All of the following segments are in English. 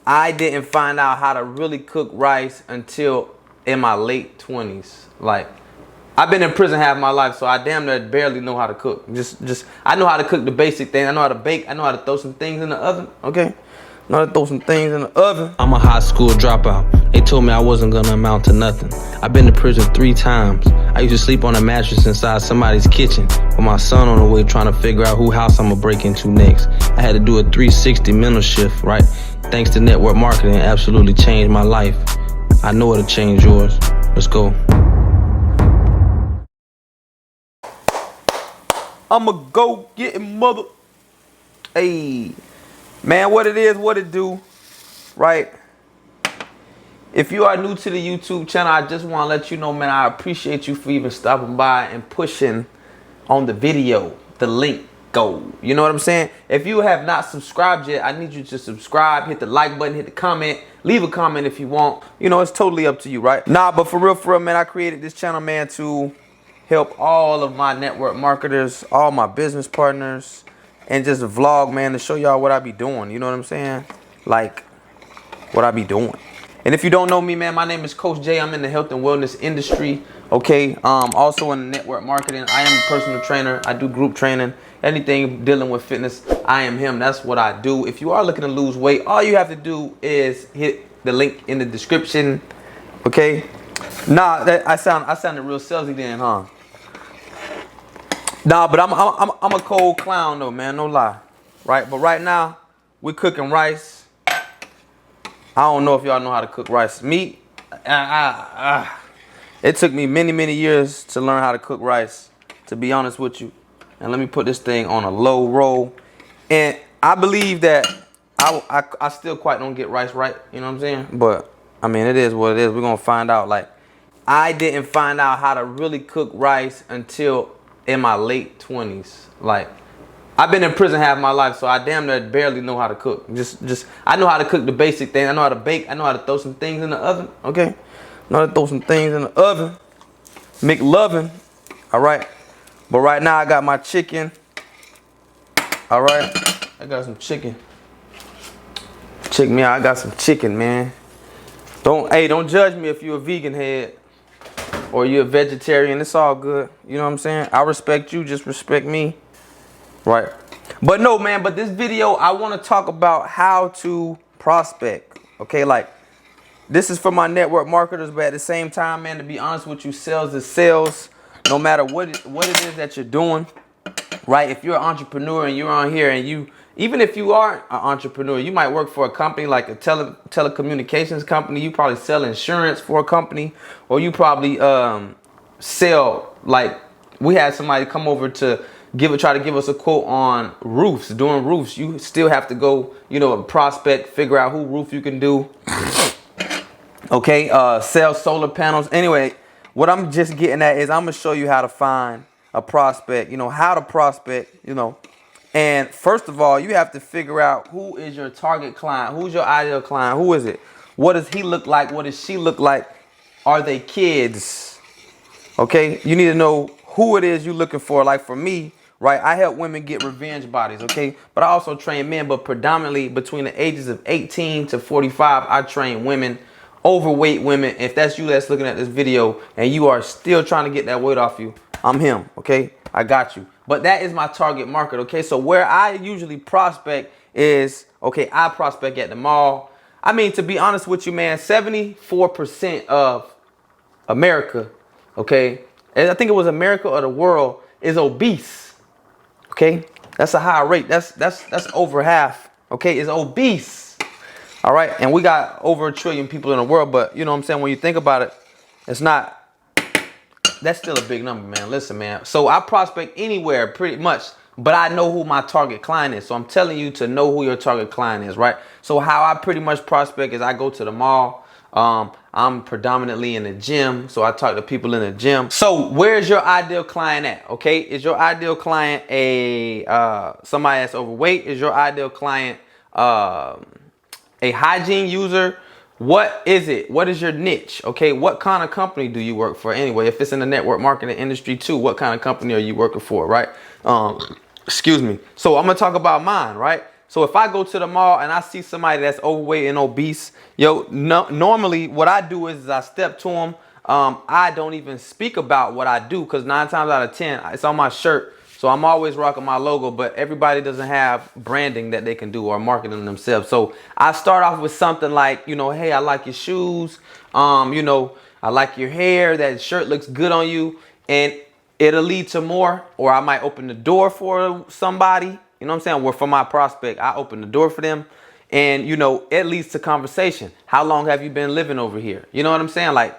I didn't find out how to really cook rice until in my late 20s. Like, I've been in prison half my life, so I damn near barely know how to cook. Just I know how to cook the basic thing. I know how to bake. I know how to throw some things in the oven. Okay, I know how to throw some things in the oven. I'm a high school dropout. They told me I wasn't gonna amount to nothing. I've been to prison 3 times. I used to sleep on a mattress inside somebody's kitchen with my son on the way trying to figure out who house I'm gonna break into next. I had to do a 360 mental shift, right? Thanks to network marketing, it absolutely changed my life. I know it'll change yours. Let's go. I'ma go getting mother. Hey, man, what it is, what it do, right? If you are new to the YouTube channel, I just want to let you know, man, I appreciate you for even stopping by and pushing on the video, the link go. You know what I'm saying? If you have not subscribed yet, I need you to subscribe, hit the like button, hit the comment, leave a comment if you want. You know, it's totally up to you, right? Nah, but for real, man, I created this channel, man, to help all of my network marketers, all my business partners, and just vlog, man, to show y'all what I be doing. You know what I'm saying? Like, what I be doing. And if you don't know me, man, my name is Coach J. I'm in the health and wellness industry. Okay. Also in network marketing. I am a personal trainer. I do group training. Anything dealing with fitness, I am him. That's what I do. If you are looking to lose weight, all you have to do is hit the link in the description. Okay. Nah, I sounded real salesy then, huh? Nah, but I'm a cold clown though, man. No lie. Right. But right now, we're cooking rice. I don't know if y'all know how to cook rice. Me, it took me many years to learn how to cook rice, to be honest with you. And let me put this thing on a low roll. And I believe that I still quite don't get rice right, you know what I'm saying? But, I mean, it is what it is. We're going to find out. Like, I didn't find out how to really cook rice until in my late 20s. Like, I've been in prison half my life, so I damn near barely know how to cook. Just I know how to cook the basic thing. I know how to bake. I know how to throw some things in the oven. Okay, I know how to throw some things in the oven. McLovin. All right. But right now I got my chicken. All right. I got some chicken. Check me out. I got some chicken, man. Don't judge me if you're a vegan head or you're a vegetarian. It's all good. You know what I'm saying? I respect you. Just respect me. Right. But no, man, but this video, I want to talk about how to prospect. Okay, like, this is for my network marketers, but at the same time, man, to be honest with you, sales is sales. No matter what it is that you're doing, right? If you're an entrepreneur and you're on here and even if you aren't an entrepreneur, you might work for a company like a telecommunications company. You probably sell insurance for a company, or you probably sell, like, we had somebody come over to try to give us a quote on roofs, doing roofs. You still have to go, prospect, figure out who roof you can do. Okay, sell solar panels. Anyway, what I'm just getting at is I'm gonna show you how to find a prospect, how to prospect, And first of all, you have to figure out who is your target client, who's your ideal client, who is it? What does he look like? What does she look like? Are they kids? Okay, you need to know who it is you're looking for. Like for me, right, I help women get revenge bodies, okay? But I also train men, but predominantly between the ages of 18 to 45, I train women, overweight women. If that's you that's looking at this video and you are still trying to get that weight off you, I'm him, okay? I got you. But that is my target market, okay? So where I usually prospect is, okay, I prospect at the mall. I mean, to be honest with you, man, 74% of America, okay, and I think it was America or the world, is obese. Okay, that's a high rate. That's over half. Okay, is obese. All right, and we got over 1 trillion people in the world, but you know what I'm saying, when you think about it, it's not. That's still a big number, man. Listen, man. So I prospect anywhere pretty much, but I know who my target client is. So I'm telling you to know who your target client is, right? So how I pretty much prospect is I go to the mall. I'm predominantly in the gym, so I talk to people in the gym. So where's your ideal client at? Okay, is your ideal client somebody that's overweight? Is your ideal client a hygiene user? What is it? What is your niche? Okay, what kind of company do you work for anyway? If it's in the network marketing industry too, what kind of company are you working for, right? Excuse me. So I'm gonna talk about mine, right? So if I go to the mall and I see somebody that's overweight and obese, yo, no, normally what I do is I step to them. I don't even speak about what I do because 9 times out of 10, it's on my shirt. So I'm always rocking my logo, but everybody doesn't have branding that they can do or marketing themselves. So I start off with something like, you know, hey, I like your shoes. You know, I like your hair. That shirt looks good on you. And it'll lead to more, or I might open the door for somebody. You know what I'm saying? Or for my prospect, I open the door for them. And, you know, it leads to conversation. How long have you been living over here? You know what I'm saying? Like,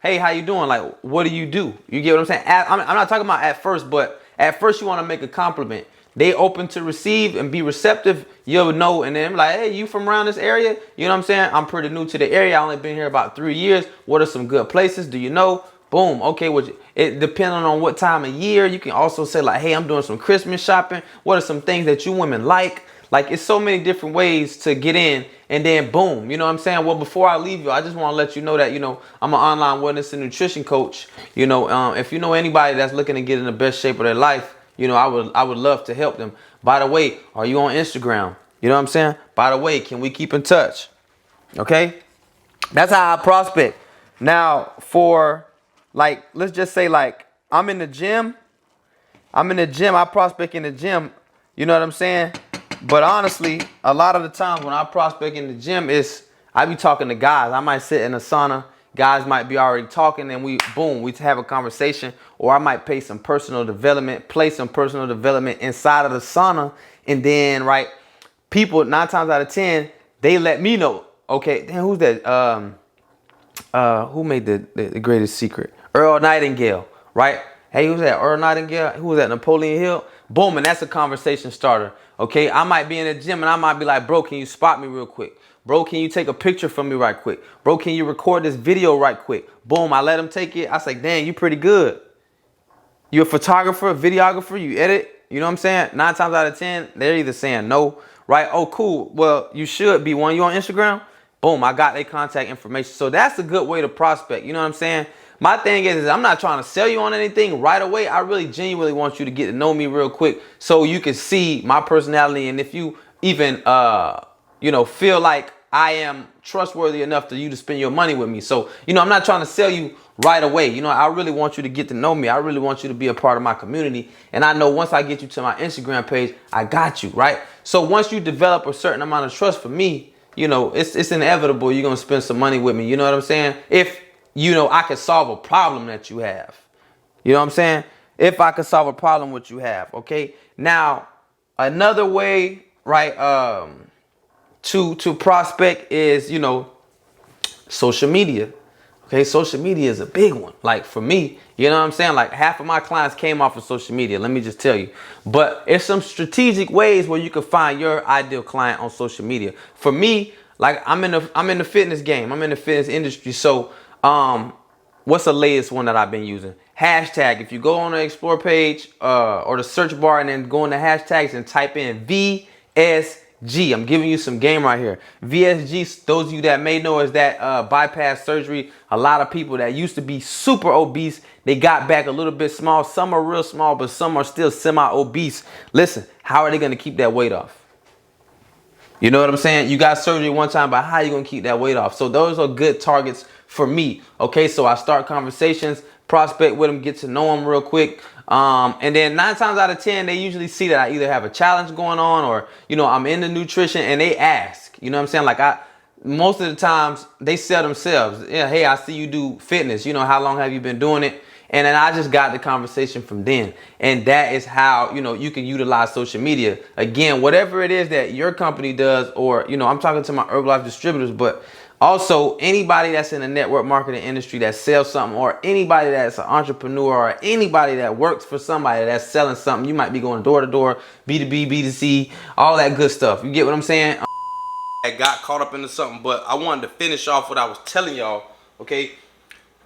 hey, how you doing? Like, what do you do? You get what I'm saying? I'm not talking about at first, but at first you want to make a compliment. They open to receive and be receptive. You'll know. And then I'm like, hey, you from around this area? You know what I'm saying? I'm pretty new to the area. I only been here about 3 years. What are some good places? Do you know? Boom. Okay. Well, it depending on what time of year. You can also say like, hey, I'm doing some Christmas shopping. What are some things that you women like? Like, it's so many different ways to get in, and then boom, you know what I'm saying? Well, before I leave you, I just want to let you know that, you know, I'm an online wellness and nutrition coach. You know, if you know anybody that's looking to get in the best shape of their life, you know, I would love to help them. By the way, are you on Instagram? You know what I'm saying? By the way, can we keep in touch? Okay? That's how I prospect. Now, for like, let's just say like I'm in the gym, I prospect in the gym. You know what I'm saying? But honestly, a lot of the times when I prospect in the gym, I be talking to guys. I might sit in a sauna. Guys might be already talking, and we have a conversation. Or I might play some personal development inside of the sauna. And then, right, people 9 times out of 10, they let me know. Okay, damn, who's that? Who made the greatest secret? Earl Nightingale, right? Hey, who's that? Earl Nightingale? Who was that? Napoleon Hill? Boom, and that's a conversation starter. Okay, I might be in the gym and I might be like, bro, can you spot me real quick? Bro, can you take a picture from me right quick? Bro, can you record this video right quick? Boom, I let him take it. I say, dang, you pretty good. You a photographer, a videographer, you edit. You know what I'm saying? 9 times out of 10, they're either saying no, right? Oh, cool. Well, you should be one. You on Instagram? Boom, I got their contact information. So that's a good way to prospect. You know what I'm saying? My thing is I'm not trying to sell you on anything right away. I really genuinely want you to get to know me real quick so you can see my personality. And if you even, you know, feel like I am trustworthy enough to you to spend your money with me. So, you know, I'm not trying to sell you right away. You know, I really want you to get to know me. I really want you to be a part of my community. And I know once I get you to my Instagram page, I got you, right? So once you develop a certain amount of trust for me, you know, it's inevitable you're going to spend some money with me. You know what I'm saying? If, you know, I could solve a problem that you have. You know what I'm saying? If I could solve a problem what you have, okay? Now, another way, right, to prospect is, you know, social media. Okay, social media is a big one. Like for me, you know what I'm saying? Like half of my clients came off of social media. Let me just tell you. But it's some strategic ways where you can find your ideal client on social media. For me, like I'm in the fitness game. I'm in the fitness industry. So what's the latest one that I've been using? Hashtag. If you go on the explore page or the search bar and then go into hashtags and type in VSG. I'm giving you some game right here. VSG, those of you that may know, is that bypass surgery. A lot of people that used to be super obese, they got back a little bit small. Some are real small, but some are still semi-obese. Listen, how are they going to keep that weight off? You know what I'm saying? You got surgery one time, but how are you going to keep that weight off? So those are good targets for me. Okay, so I start conversations, prospect with them, get to know them real quick. And then 9 times out of 10, they usually see that I either have a challenge going on or, you know, I'm into nutrition and they ask, you know what I'm saying? Like most of the times they sell themselves. Yeah, hey, I see you do fitness. You know, how long have you been doing it? And then I just got the conversation from then. And that is how, you know, you can utilize social media. Again, whatever it is that your company does, or, you know, I'm talking to my Herbalife distributors, but also anybody that's in the network marketing industry that sells something, or anybody that's an entrepreneur, or anybody that works for somebody that's selling something. You might be going door to door, B2B, B2C, all that good stuff. You get what I'm saying? I got caught up into something, but I wanted to finish off what I was telling y'all, okay?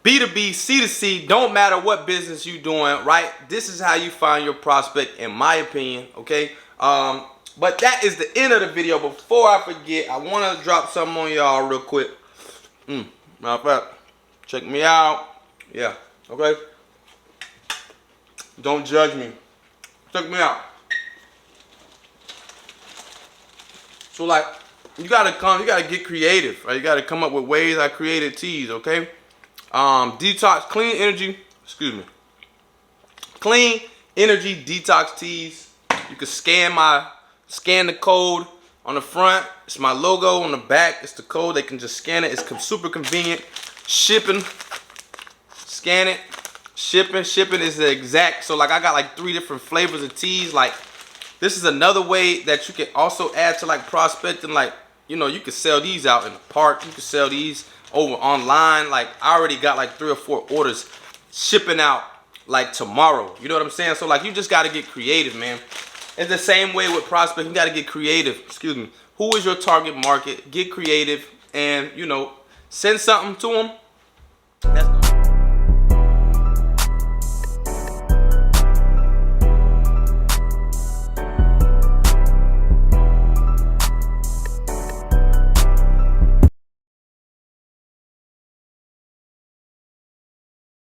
B2B, C2C, don't matter what business you doing, right? This is how you find your prospect, in my opinion, okay? But that is the end of the video. Before I forget, I want to drop something on y'all real quick. Matter of fact, check me out. Yeah, okay? Don't judge me. Check me out. So like, you gotta get creative, right? You gotta come up with ways. I created teas, okay? Detox, clean energy, clean energy detox teas. You can scan the code on the front. It's my logo. On the back, it's the code. They can just scan it. It's super convenient. Shipping, scan it. Shipping is the exact. So like, I got like 3 different flavors of teas. Like, this is another way that you can also add to like prospecting. Like, you know, you can sell these out in the park. You can sell these over online. Like, I already got like 3 or 4 orders shipping out like tomorrow. You know what I'm saying? So like, you just got to get creative, man. It's the same way with prospecting. You got to get creative. Who is your target market? Get creative, and you know, send something to them. That's